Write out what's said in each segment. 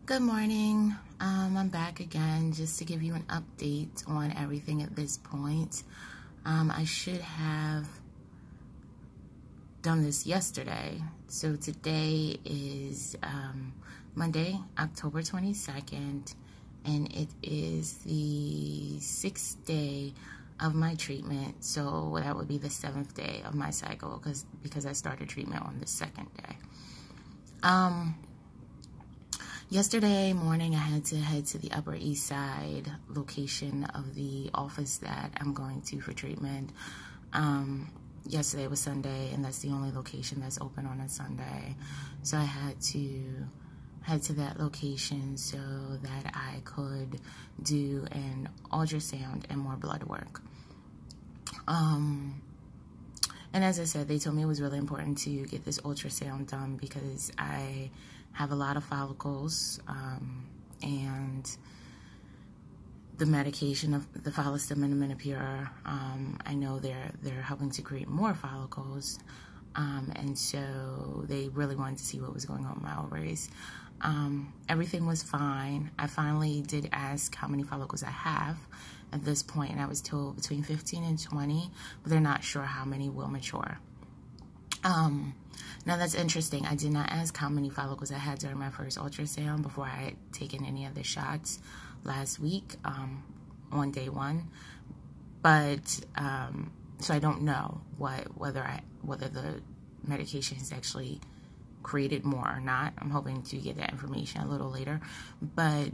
Good morning. I'm back again just to give you an update on everything at this point. I should have done this yesterday. So today is Monday, October 22nd, and it is the 6th day of my treatment. So that would be the 7th day of my cycle because I started treatment on the 2nd day. Yesterday morning, I had to head to the Upper East Side location of the office that I'm going to for treatment. Yesterday was Sunday, and that's the only location that's open on a Sunday. So I had to head to that location so that I could do an ultrasound and more blood work. And as I said, they told me it was really important to get this ultrasound done because I have a lot of follicles, and the medication of the follistim and the minipure, I know they're helping to create more follicles, and so they really wanted to see what was going on with my ovaries. Everything was fine. I finally did ask how many follicles I have at this point, and I was told between 15 and 20, but they're not sure how many will mature. Now that's interesting. I did not ask how many follicles I had during my first ultrasound before I had taken any of the shots last week, on day 1. But, so I don't know whether the medication has actually created more or not. I'm hoping to get that information a little later. But,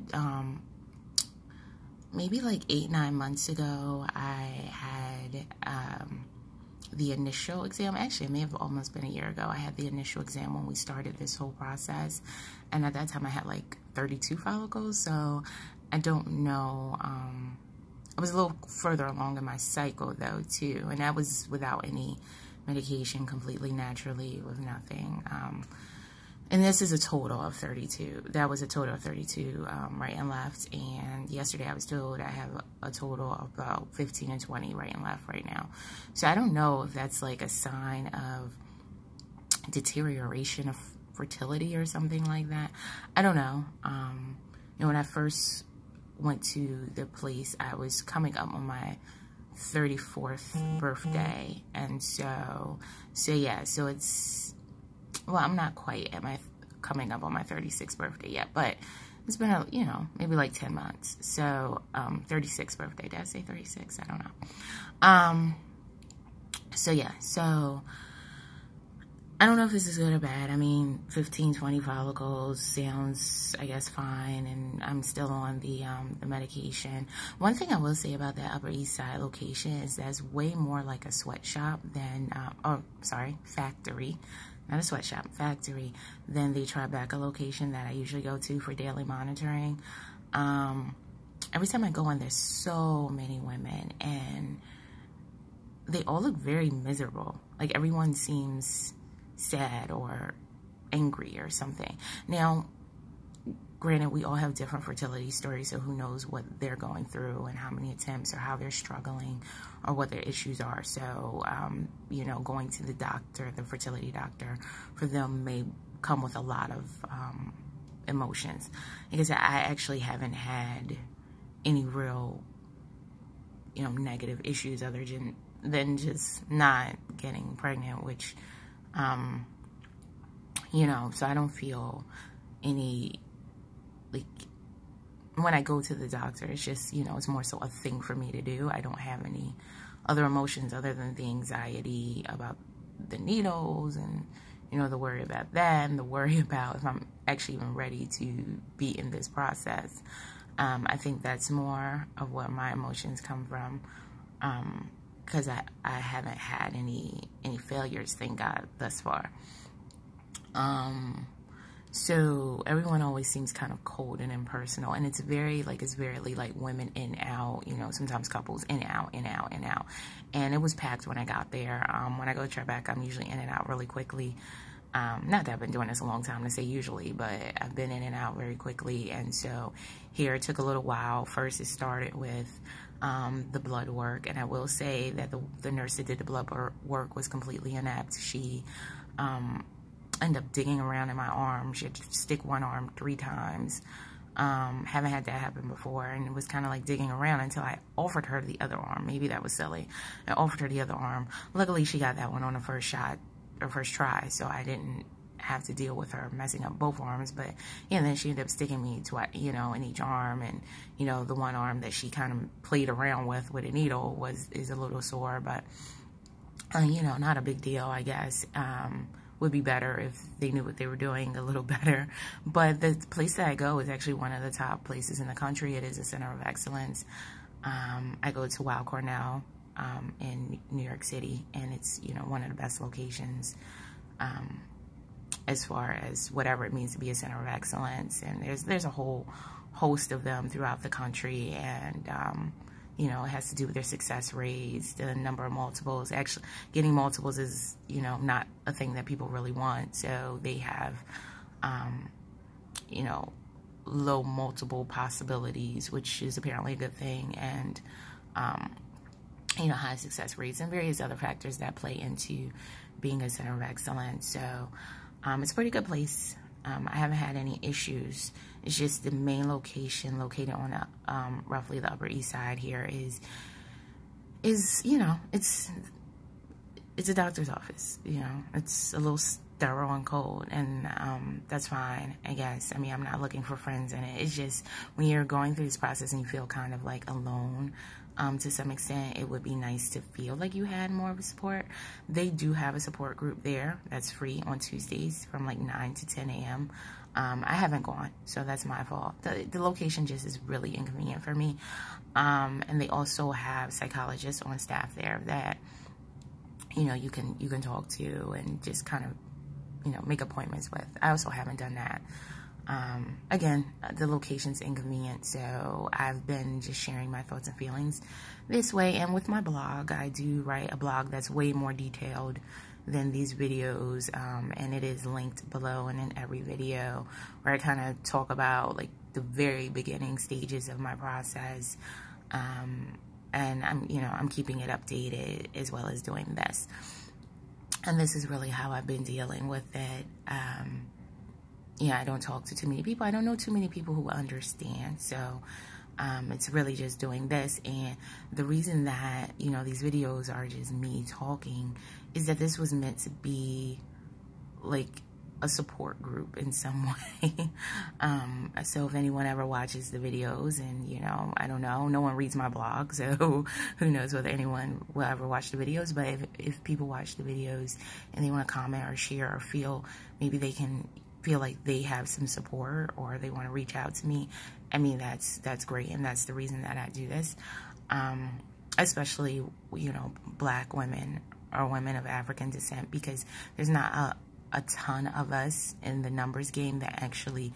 maybe like 8-9 months ago, I had, the initial exam. Actually, it may have almost been a year ago. I had the initial exam when we started this whole process, and at that time I had like 32 follicles. So I don't know. I was a little further along in my cycle though too, and that was without any medication, completely naturally, with nothing. And this is a total of 32. That was a total of 32 right and left. And yesterday I was told I have a total of about 15 and 20 right and left right now. So I don't know if that's like a sign of deterioration of fertility or something like that. I don't know. You know, when I first went to the place, I was coming up on my 34th birthday. And so yeah, so it's, well, I'm not quite at my coming up on my 36th birthday yet, but it's been, you know, maybe like 10 months. So, 36th birthday. Did I say 36? I don't know. So yeah, so I don't know if this is good or bad. I mean, 15, 20 follicles sounds, I guess, fine, and I'm still on the medication. One thing I will say about that Upper East Side location is that's way more like a sweatshop than, factory. Not a sweatshop, factory, than the Tribeca location that I usually go to for daily monitoring. Every time I go in, there's so many women, and they all look very miserable. Like, everyone seems sad or angry or something. Now, granted, we all have different fertility stories, so who knows what they're going through and how many attempts or how they're struggling or what their issues are. So, you know, going to the doctor, the fertility doctor, for them may come with a lot of emotions. Because I actually haven't had any real, you know, negative issues other than just not getting pregnant, which, you know, so I don't feel any, like, when I go to the doctor, it's just, you know, it's more so a thing for me to do. I don't have any other emotions other than the anxiety about the needles and, you know, the worry about that and the worry about if I'm actually even ready to be in this process. I think that's more of what my emotions come from, because I haven't had any failures, thank God, thus far. So everyone always seems kind of cold and impersonal, and it's very like women in, out, you know, sometimes couples in, out, in, out, in, out. And it was packed when I got there. When I go to Tribeca, I'm usually in and out really quickly. Not that I've been doing this a long time to say usually, but I've been in and out very quickly. And so here it took a little while. First it started with the blood work, and I will say that the nurse that did the blood work was completely inept. She end up digging around in my arm. She had to stick one arm 3 times. Haven't had that happen before, and it was kind of like digging around until I offered her the other arm. Maybe that was silly. I offered her the other arm. Luckily, she got that one on the first shot, or first try, so I didn't have to deal with her messing up both arms. But yeah, then she ended up sticking me twice, you know, in each arm, and you know, the one arm that she kind of played around with a needle is a little sore, but you know, not a big deal, I guess. Would be better if they knew what they were doing a little better. But the place that I go is actually one of the top places in the country. It is a center of excellence. I go to Weill Cornell in New York City, and it's, you know, one of the best locations as far as whatever it means to be a center of excellence. And there's a whole host of them throughout the country, and you know, it has to do with their success rates, the number of multiples. Actually, getting multiples is, you know, not a thing that people really want. So they have, you know, low multiple possibilities, which is apparently a good thing, and, you know, high success rates and various other factors that play into being a center of excellence. So it's a pretty good place. I haven't had any issues. It's just the main location, located on roughly the Upper East Side here, is you know, it's a doctor's office. You know, it's a little sterile and cold, and that's fine, I guess. I mean, I'm not looking for friends in it. It's just when you're going through this process and you feel kind of like alone, to some extent, it would be nice to feel like you had more of a support. They do have a support group there that's free on Tuesdays from like 9 to 10 a.m. I haven't gone, so that's my fault. The location just is really inconvenient for me. And they also have psychologists on staff there that, you know, you can talk to and just kind of, you know, make appointments with. I also haven't done that. Again, the location's inconvenient, so I've been just sharing my thoughts and feelings this way. And with my blog, I do write a blog that's way more detailed than these videos, and it is linked below and in every video, where I kind of talk about like the very beginning stages of my process, and I'm keeping it updated as well as doing this. And this is really how I've been dealing with it. Yeah, I don't talk to too many people. I don't know too many people who understand. So it's really just doing this. And the reason that, you know, these videos are just me talking is that this was meant to be like a support group in some way. So if anyone ever watches the videos, and, you know, I don't know, no one reads my blog, so who knows whether anyone will ever watch the videos. But if people watch the videos and they want to comment or share or feel maybe they can feel like they have some support, or they want to reach out to me, I mean, that's great, and that's the reason that I do this. Especially, you know, Black women or women of African descent, because there's not a ton of us in the numbers game that actually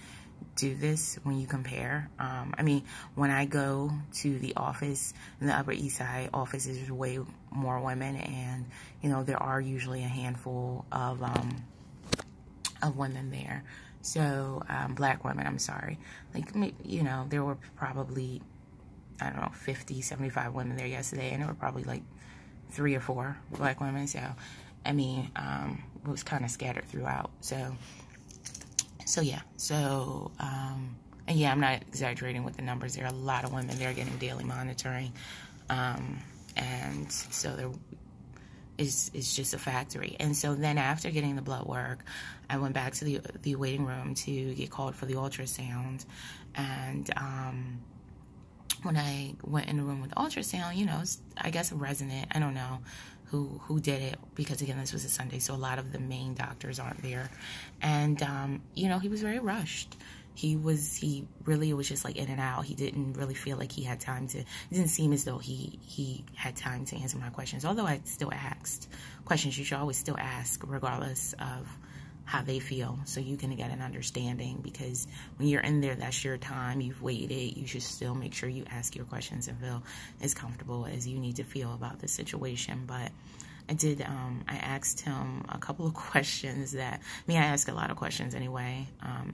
do this when you compare. I mean, when I go to the office, in the Upper East Side office, there's way more women, and, you know, there are usually a handful of women there. So, Black women, I'm sorry. Like, you know, there were probably, I don't know, 50, 75 women there yesterday, and there were probably like 3 or 4 Black women. So, I mean, it was kind of scattered throughout. So yeah. So, and yeah, I'm not exaggerating with the numbers. There are a lot of women there getting daily monitoring. And so there is just a factory. And so then after getting the blood work, I went back to the waiting room to get called for the ultrasound. And when I went in the room with the ultrasound, you know, I guess a resident, I don't know who did it, because again, this was a Sunday, so a lot of the main doctors aren't there. And you know, he was very rushed. He really was just like in and out. He didn't really feel like he had time to, it didn't seem as though he had time to answer my questions. Although I still asked questions. You should always still ask, regardless of how they feel, so you can get an understanding, because when you're in there, that's your time, you've waited, you should still make sure you ask your questions and feel as comfortable as you need to feel about the situation. But I did, I asked him a couple of questions that, I ask a lot of questions anyway,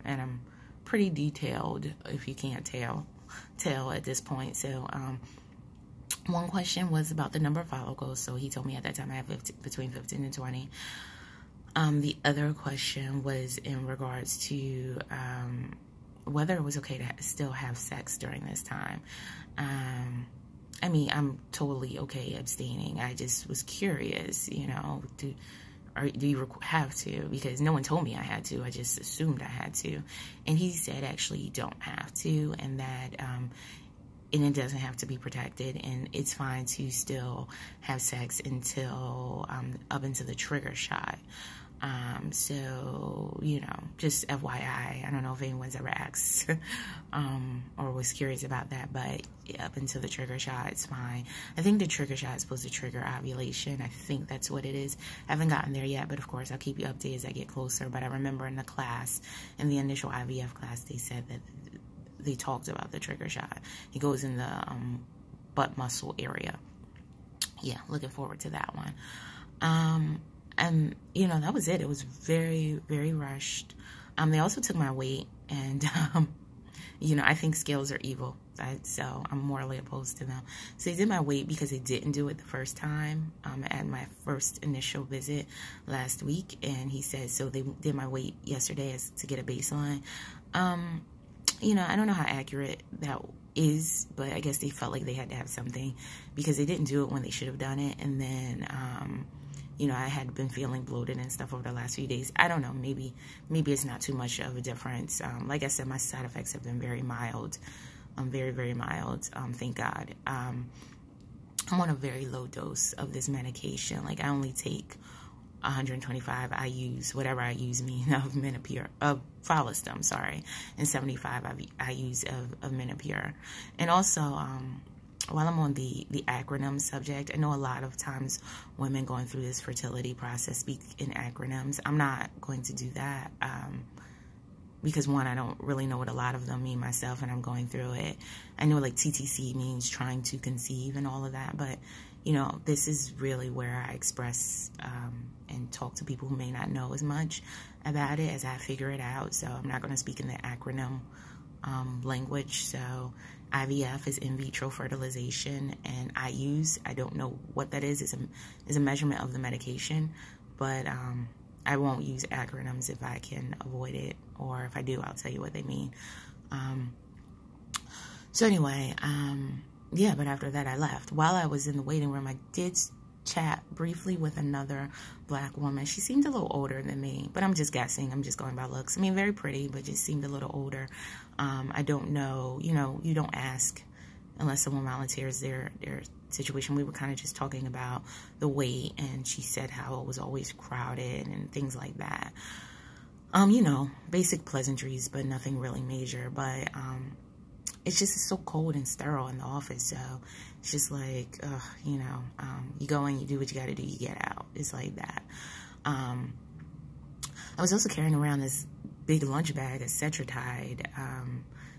and I'm pretty detailed, if you can't tell at this point. So one question was about the number of follicles. So he told me at that time I have between 15 and 20. The other question was in regards to whether it was okay to still have sex during this time. I mean, I'm totally okay abstaining. I just was curious, you know, do you have to? Because no one told me I had to. I just assumed I had to. And he said, actually, you don't have to, and that and it doesn't have to be protected, and it's fine to still have sex until up into the trigger shot. So, you know, just FYI, I don't know if anyone's ever asked or was curious about that, but up until the trigger shot, it's fine. I think the trigger shot is supposed to trigger ovulation. I think that's what it is. I haven't gotten there yet, but of course, I'll keep you updated as I get closer. But I remember in the class, in the initial IVF class, they said that they talked about the trigger shot. It goes in the butt muscle area. Yeah, looking forward to that one. And, you know, that was it. It was very, very rushed. They also took my weight, and, you know, I think scales are evil, so I'm morally opposed to them. So they did my weight because they didn't do it the first time at my first initial visit last week, and he said, so they did my weight yesterday to get a baseline. You know, I don't know how accurate that is, but I guess they felt like they had to have something because they didn't do it when they should have done it, and then, you know, I had been feeling bloated and stuff over the last few days. I don't know. Maybe it's not too much of a difference. Like I said, my side effects have been very mild. Very, very mild. Thank God. I'm on a very low dose of this medication. Like, I only take 125. I use whatever I use of Menopur, of Follistim, sorry. And 75 I use of Menopur. And also, while I'm on the acronym subject, I know a lot of times women going through this fertility process speak in acronyms. I'm not going to do that because, one, I don't really know what a lot of them mean myself, and I'm going through it. I know, like, TTC means trying to conceive and all of that, but, you know, this is really where I express and talk to people who may not know as much about it as I figure it out. So I'm not going to speak in the acronym language. So IVF is in vitro fertilization, and I don't know what that is. It's a measurement of the medication, but I won't use acronyms if I can avoid it, or if I do, I'll tell you what they mean. So anyway, yeah, but after that I left. While I was in the waiting room, I did chat briefly with another black woman. She seemed a little older than me, but I'm just guessing. I'm just going by looks. I mean, very pretty, but just seemed a little older. I don't know. You know, you don't ask unless someone volunteers their situation. We were kind of just talking about the wait, and she said how it was always crowded and things like that. You know, basic pleasantries, but nothing really major. But it's so cold and sterile in the office, so it's just like, you know, you go in, you do what you got to do, you get out. It's like that. I was also carrying around this big lunch bag of Cetrotide.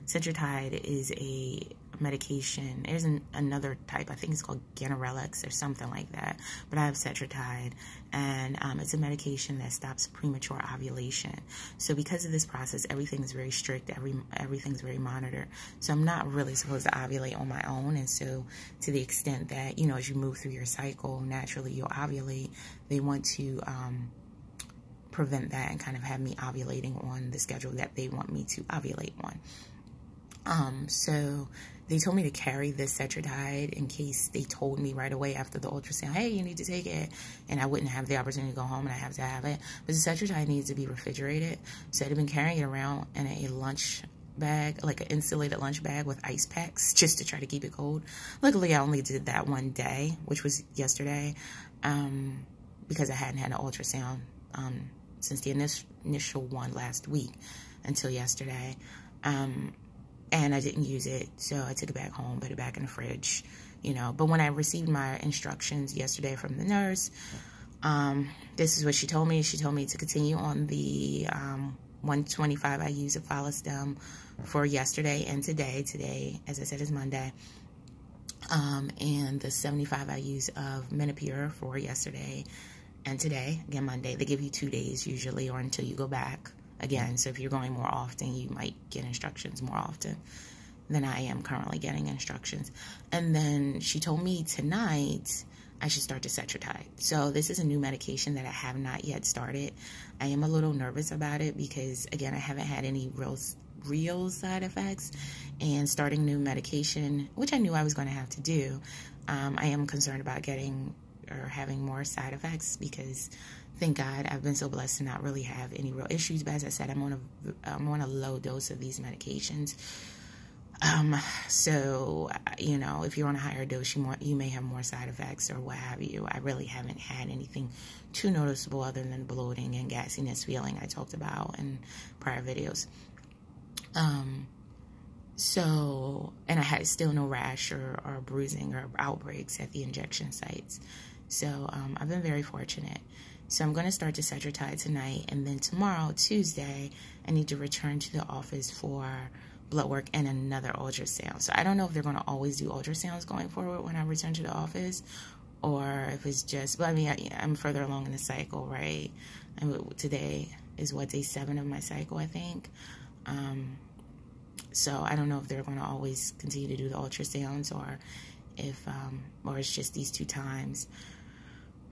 Cetrotide is a medication. There's another type, I think it's called Ganirelix or something like that, but I have Cetrotide, and it's a medication that stops premature ovulation. So because of this process, everything's very strict, everything's very monitored, so I'm not really supposed to ovulate on my own. And so to the extent that, you know, as you move through your cycle, naturally you'll ovulate, they want to prevent that and kind of have me ovulating on the schedule that they want me to ovulate on. So they told me to carry this Cetrotide in case they told me right away after the ultrasound, hey, you need to take it, and I wouldn't have the opportunity to go home and I have to have it. But the Cetrotide needs to be refrigerated, so I'd been carrying it around in a lunch bag, like an insulated lunch bag with ice packs, just to try to keep it cold. Luckily, I only did that one day, which was yesterday, because I hadn't had an ultrasound since the initial one last week until yesterday. And I didn't use it, so I took it back home, put it back in the fridge, you know. But when I received my instructions yesterday from the nurse, this is what she told me. She told me to continue on the 125 I use of Follistim for yesterday and today. Today, as I said, is Monday. And the 75 I use of Menopur for yesterday and today, again, Monday. They give you 2 days usually, or until you go back again. So if you're going more often, you might get instructions more often than I am currently getting instructions. And then she told me tonight I should start desetrotide. So this is a new medication that I have not yet started. I am a little nervous about it because, again, I haven't had any real side effects, and starting new medication, which I knew I was going to have to do, I am concerned about getting or having more side effects because, thank God, I've been so blessed to not really have any real issues. But as I said, I'm on a low dose of these medications. So, you know, if you're on a higher dose, you may have more side effects or what have you. I really haven't had anything too noticeable other than bloating and gassiness feeling I talked about in prior videos. So, and I had still no rash or bruising or outbreaks at the injection sites. So, I've been very fortunate. So I'm going to start desetrotide tonight, and then tomorrow, Tuesday, I need to return to the office for blood work and another ultrasound. So I don't know if they're going to always do ultrasounds going forward when I return to the office, or if it's just, but I mean, I'm further along in the cycle, right? And today is what, day 7 of my cycle, I think. So I don't know if they're going to always continue to do the ultrasounds, or if, or it's just these 2 times.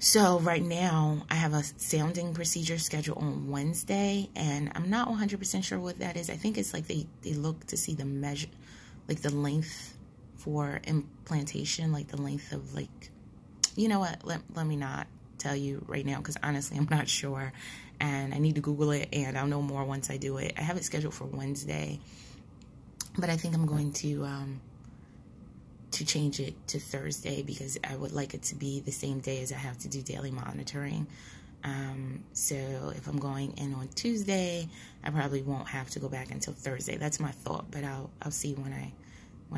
So right now, I have a sounding procedure scheduled on Wednesday, and I'm not 100% sure what that is. I think it's like they look to see the measure, like the length for implantation, like the length of, like, you know what, let me not tell you right now, because honestly, I'm not sure, and I need to Google it, and I'll know more once I do it. I have it scheduled for Wednesday, but I think I'm going to change it to Thursday because I would like it to be the same day as I have to do daily monitoring. So if I'm going in on Tuesday, I probably won't have to go back until Thursday. That's my thought, but I'll see when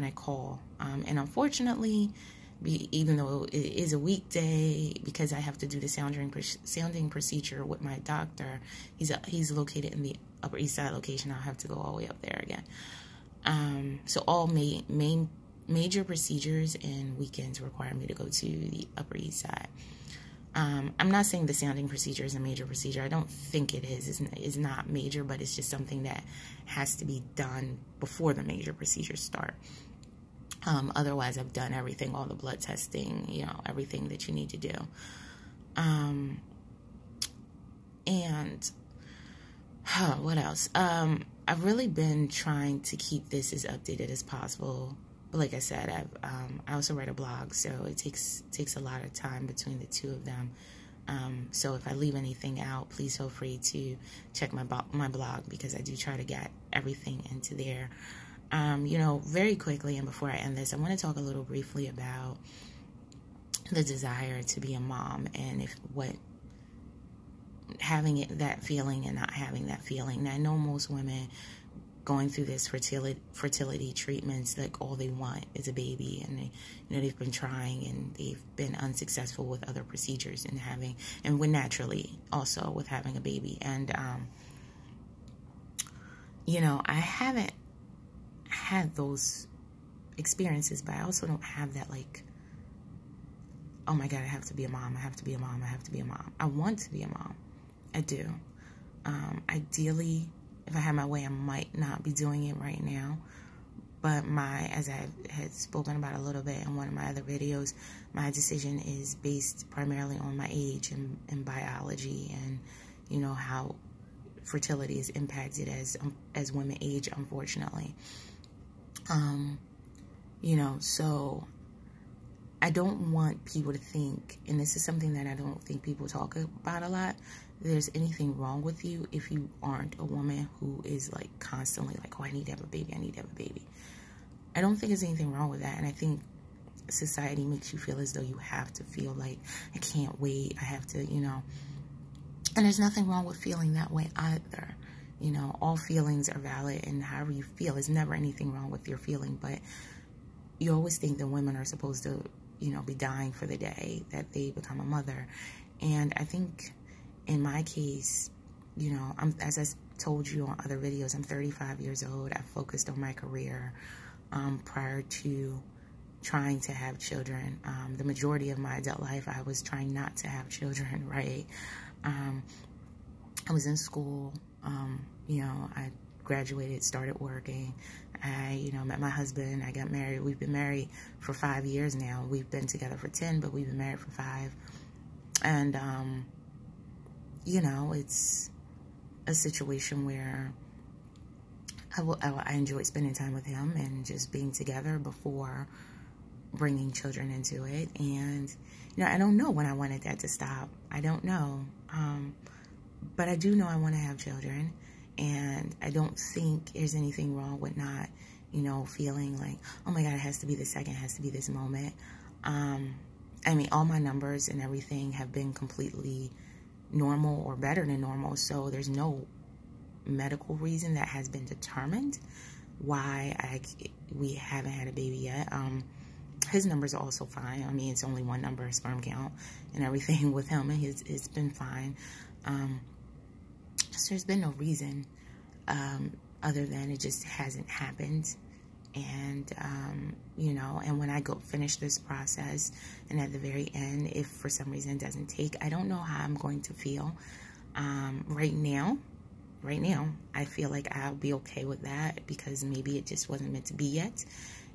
I call. And unfortunately, even though it is a weekday, because I have to do the sounding procedure with my doctor, he's located in the Upper East Side location. I'll have to go all the way up there again. So all major procedures and weekends require me to go to the Upper East Side. I'm not saying the sounding procedure is a major procedure. I don't think it is. It's not major, but it's just something that has to be done before the major procedures start. Otherwise, I've done everything, all the blood testing, you know, everything that you need to do. And what else? I've really been trying to keep this as updated as possible. But like I said, I also write a blog, so it takes a lot of time between the 2 of them. So if I leave anything out, please feel free to check my blog, because I do try to get everything into there. You know, very quickly, and before I end this, I want to talk a little briefly about the desire to be a mom, and having that feeling and not having that feeling. Now, I know most women going through this fertility treatments, like all they want is a baby, and they've been trying and they've been unsuccessful with other procedures and when naturally also with having a baby. And you know, I haven't had those experiences, but I also don't have that, like, oh my God, I have to be a mom, I have to be a mom, I have to be a mom. I want to be a mom. I do. Ideally, if I had my way, I might not be doing it right now. But as I had spoken about a little bit in one of my other videos, my decision is based primarily on my age and biology, and, you know, how fertility is impacted as women age, unfortunately. You know, so I don't want people to think, and this is something that I don't think people talk about a lot, there's anything wrong with you if you aren't a woman who is, like, constantly like, oh, I need to have a baby, I need to have a baby. I don't think there's anything wrong with that, and I think society makes you feel as though you have to feel like, I can't wait, I have to, you know, and there's nothing wrong with feeling that way either. You know, all feelings are valid, and however you feel, there's never anything wrong with your feeling, but you always think that women are supposed to, you know, be dying for the day that they become a mother. And I think in my case, you know, as I told you on other videos, I'm 35 years old. I focused on my career prior to trying to have children. The majority of my adult life, I was trying not to have children, right? I was in school. You know, I graduated, started working. I, met my husband. I got married. We've been married for 5 years now. We've been together for 10, but we've been married for 5. And, it's a situation where I enjoy spending time with him and just being together before bringing children into it. And, I don't know when I wanted that to stop. I don't know. But I do know I want to have children. And I don't think there's anything wrong with not, feeling like, oh my God, it has to be this second, it has to be this moment. All my numbers and everything have been completely normal or better than normal. So there's no medical reason that has been determined why we haven't had a baby yet. His numbers are also fine. It's only one number, sperm count and everything with him, and it's been fine. So there's been no reason other than it just hasn't happened. And, and when I finish this process, and at the very end, if for some reason it doesn't take, I don't know how I'm going to feel. Right now, I feel like I'll be okay with that, because maybe it just wasn't meant to be yet.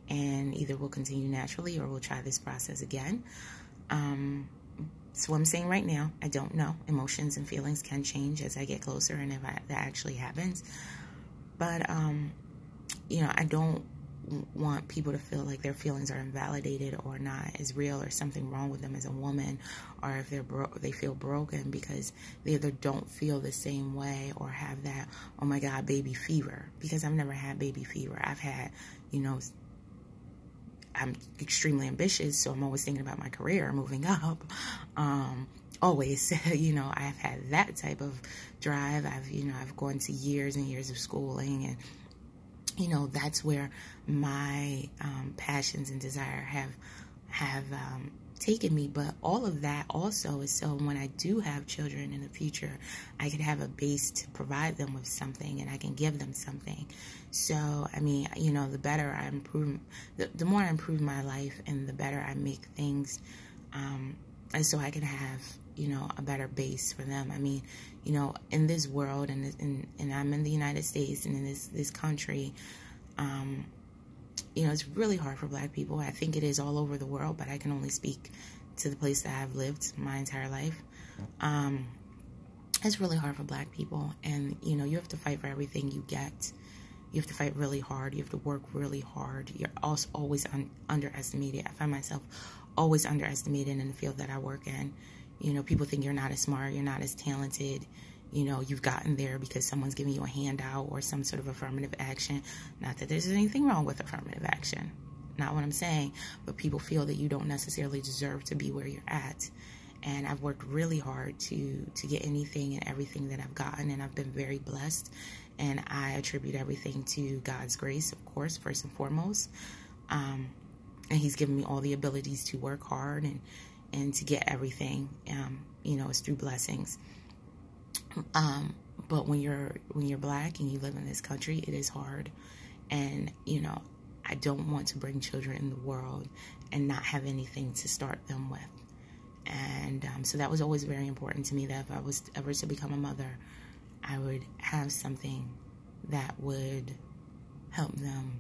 And either we'll continue naturally or we'll try this process again. So I'm saying right now, I don't know. Emotions and feelings can change as I get closer and if that actually happens. But, I don't want people to feel like their feelings are invalidated or not as real, or something wrong with them as a woman, or if they feel broken because they either don't feel the same way or have that, oh my God, baby fever. Because I've never had baby fever. I've had, I'm extremely ambitious, so I'm always thinking about my career, moving up. Always, I've had that type of drive. I've gone to years and years of schooling, and, that's where my passions and desire have taken me. But all of that also is so when I do have children in the future, I can have a base to provide them with something, and I can give them something. So, the better I improve, the more I improve my life, and the better I make things, and so I can have, a better base for them. In this world, and I'm in the United States, and in this country, it's really hard for Black people. I think it is all over the world, but I can only speak to the place that I've lived my entire life. It's really hard for Black people, and, you have to fight for everything you get. You have to fight really hard. You have to work really hard. You're also always underestimated. I find myself always underestimated in the field that I work in. People think you're not as smart, you're not as talented. You've gotten there because someone's giving you a handout or some sort of affirmative action. Not that there's anything wrong with affirmative action. Not what I'm saying. But people feel that you don't necessarily deserve to be where you're at. And I've worked really hard to get anything and everything that I've gotten, and I've been very blessed. And I attribute everything to God's grace, of course, first and foremost. And He's given me all the abilities to work hard and to get everything. It's through blessings. But when you're Black and you live in this country, it is hard. And I don't want to bring children in the world and not have anything to start them with. And so that was always very important to me, that if I was ever to become a mother, I would have something that would help them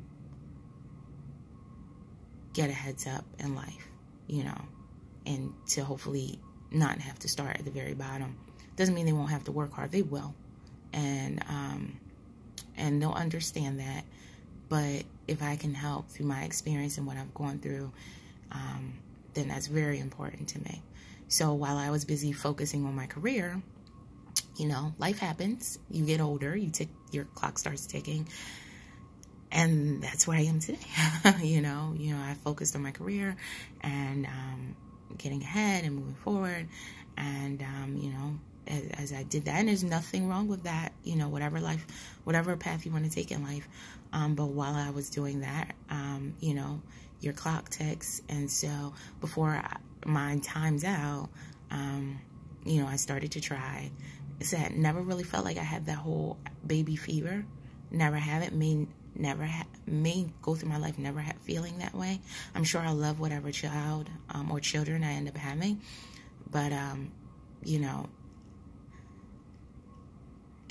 get a heads up in life, and to hopefully not have to start at the very bottom. Doesn't mean they won't have to work hard. They will. And they'll understand that. But if I can help through my experience and what I've gone through, then that's very important to me. So while I was busy focusing on my career, life happens. You get older, your clock starts ticking. And that's where I am today. I focused on my career and getting ahead and moving forward. And, as I did that, and there's nothing wrong with that, whatever path you want to take in life. But while I was doing that, your clock ticks. And so before my time's out, I started to try. I said, never really felt like I had that whole baby fever. Never have it. May go through my life never feeling that way. I'm sure I'll love whatever child or children I end up having. But,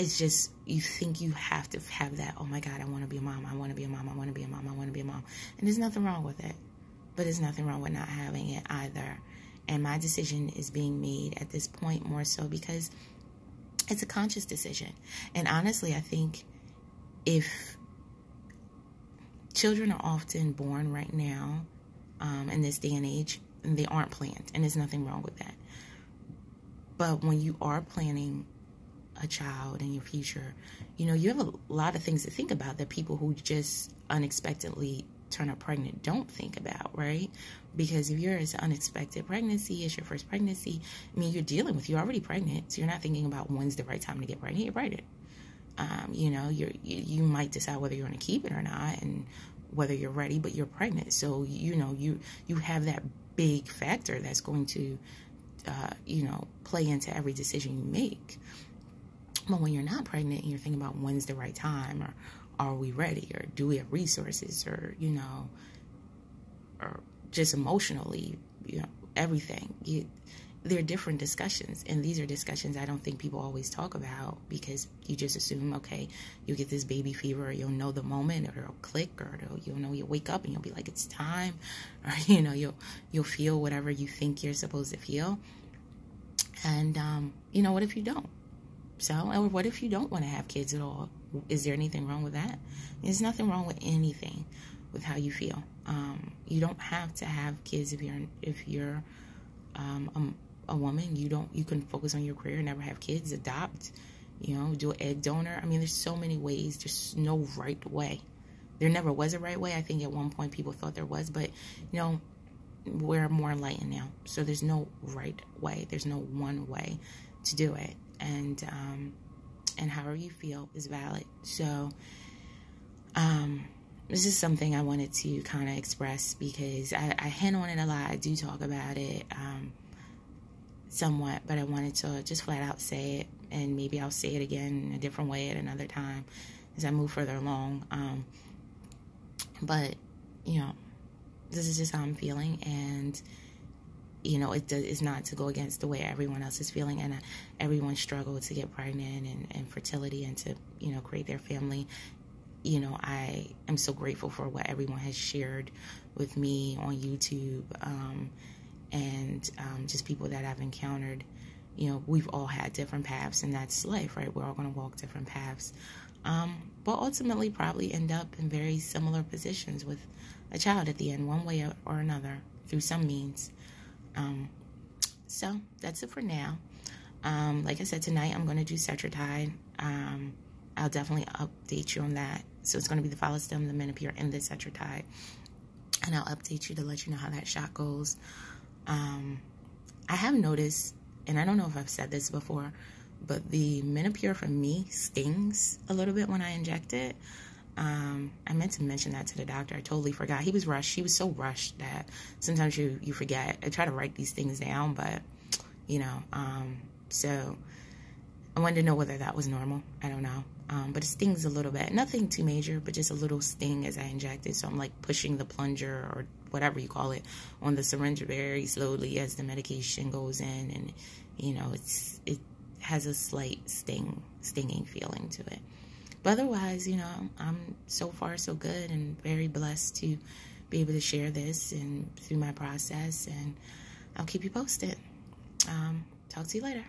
it's just, you think you have to have that, oh my God, I want to be a mom, I want to be a mom, I want to be a mom, I want to be a mom. And there's nothing wrong with it. But there's nothing wrong with not having it either. And my decision is being made at this point more so because it's a conscious decision. And honestly, I think if children are often born right now, in this day and age, and they aren't planned, and there's nothing wrong with that. But when you are planning a child in your future, you know, you have a lot of things to think about that people who just unexpectedly turn up pregnant don't think about, right? Because if it's an unexpected pregnancy, it's your first pregnancy, I mean, you're already pregnant, so you're not thinking about when's the right time to get pregnant. You're pregnant. You know, you might decide whether you're going to keep it or not, and whether you're ready, but you're pregnant. So, you know, you have that big factor that's going to, you know, play into every decision you make. But when you're not pregnant and you're thinking about when's the right time, or are we ready, or do we have resources, or, you know, or just emotionally, you know, everything. There are different discussions, and these are discussions I don't think people always talk about, because you just assume, okay, you'll get this baby fever, or you'll know the moment, or it'll click, or you'll know, you'll wake up and you'll be like, it's time, or, you know, you'll feel whatever you think you're supposed to feel. And, you know, what if you don't? So, or what if you don't want to have kids at all? Is there anything wrong with that? There's nothing wrong with anything with how you feel. You don't have to have kids if you're a woman. You can focus on your career, never have kids, adopt, you know, do an egg donor. I mean, there's so many ways. There's no right way. There never was a right way. I think at one point people thought there was, but, you know, we're more enlightened now. So there's no right way. There's no one way to do it. And however you feel is valid. So, this is something I wanted to kind of express, because I hint on it a lot. I do talk about it, somewhat, but I wanted to just flat out say it, and maybe I'll say it again in a different way at another time as I move further along. But, you know, this is just how I'm feeling, and, you know, it's not to go against the way everyone else is feeling, and everyone struggled to get pregnant and fertility and to, you know, create their family. You know, I am so grateful for what everyone has shared with me on YouTube, and just people that I've encountered. You know, we've all had different paths, and that's life, right? We're all going to walk different paths, but ultimately probably end up in very similar positions with a child at the end, one way or another, through some means. So that's it for now. Like I said, tonight I'm going to do Cetrotide. I'll definitely update you on that. So it's going to be the Follistim, the Menopur, and the Cetrotide. And I'll update you to let you know how that shot goes. I have noticed, and I don't know if I've said this before, but the Menopur for me stings a little bit when I inject it. I meant to mention that to the doctor. I totally forgot. He was rushed. He was so rushed that sometimes you forget. I try to write these things down, but, you know, so I wanted to know whether that was normal. I don't know. But it stings a little bit. Nothing too major, but just a little sting as I inject it. So I'm like pushing the plunger, or whatever you call it, on the syringe very slowly as the medication goes in. And, you know, it has a slight stinging feeling to it. But otherwise, you know, I'm so far so good, and very blessed to be able to share this and through my process. And I'll keep you posted. Talk to you later.